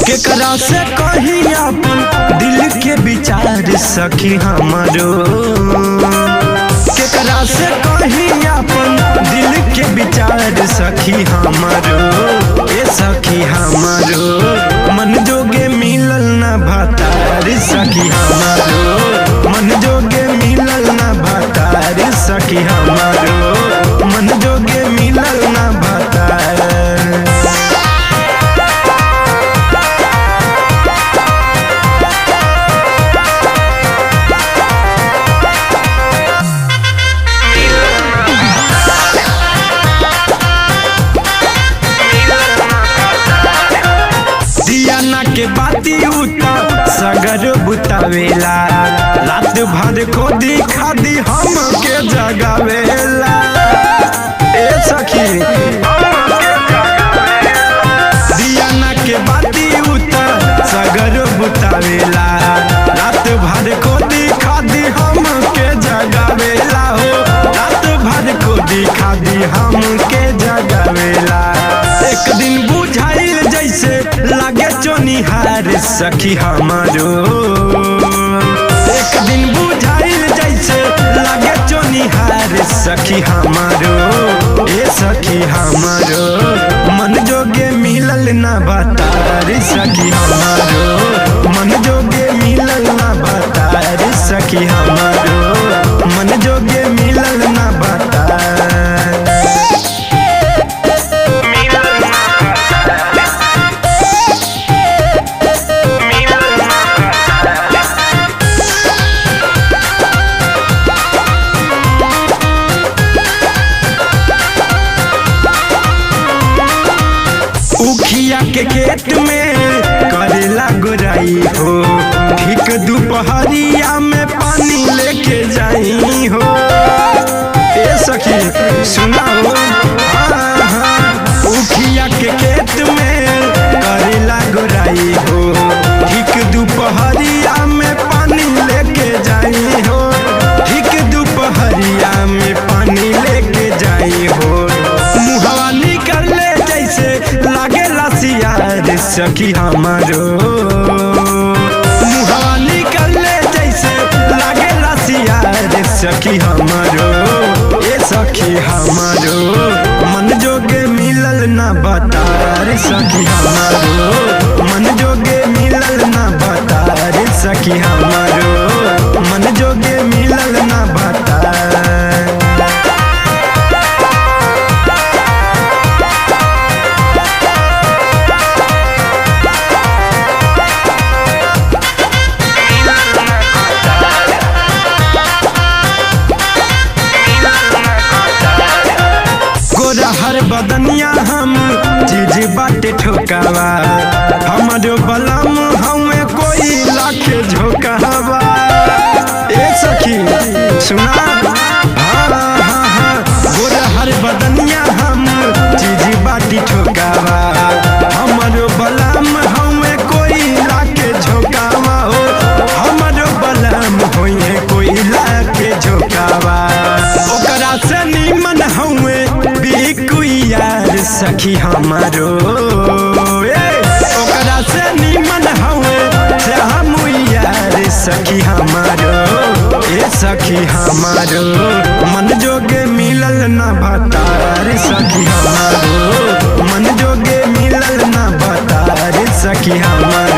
केकरा से कही अपन दिल के विचार सखी हमारो। केकरा से कही अपन दिल के विचार सखी हमारो। ए सखी हमारो मन जोगे मिलल ना भतार सखी हमारो। मन जोगे मिलल ना भतार सखी हमारो। मन जोगे मिलल ना भतार। के बाती उता सगर बुतावेला रात भर खोदी खादी हम के जगावेला। ए सखी दियाना के बाती उता सगर बुतावेला रात भर खोदी खादी हम के जगावेला हो। रात भर खोदी खादी हम के जगावेला। एक दिन बुझाइल जैसे लागे चोनिहार सखी हमारो। एक दिन बुझाइल जैसे लागे चोनिहार सखी हमारो। ए सखी हमारो मन जोगे मिलल ना भतार सखी हमारो। मन जोगे मिलल ना भतार सखी हमारो। मन जोगे मिलल ना भतार। उखिया के खेत में करेला गोराई हो। ठीक दोपहरिया में पानी लेके जाई हो। ए सखी सुना हो। उखिया के खेत में करेला गोराई हो। ठीक दोपहरिया में पानी लेके जाई हो। ठीक दोपहरिया में पानी लेके जाई हो। मुहवा निकले जैसे लागे लासियार सखी हमारो। मुहवा निकले जैसे लागे लासियार सखी हमारो। ए सखी हमारो मन जोगे मिलल ना भतार सखी हमारो। मन जोगे मिलल ना भतार सखी हमारो। मन जोगे मिलल ना भतार। हर बदनिया हम चीज बाटे ठोकावा। हमारो बलम हमें कोई लाख झोंकावा। ए सखी सुना। गोरा हर बदनिया हम चीज बाटी ठोकावा। हमारो बलम हमें कोई लाख झोंकावा हो। हमारो बलम होए कोई लाख झोंकावा। ओकरा से निमन हमें यार सखी हमारो। ओकरा से निमन हवे से हम यार सखी हमारो। ए सखी हमारो मन जोगे मिलल ना भतार सखी हमारो। मन जोगे मिलल ना भतार सखी हमारो।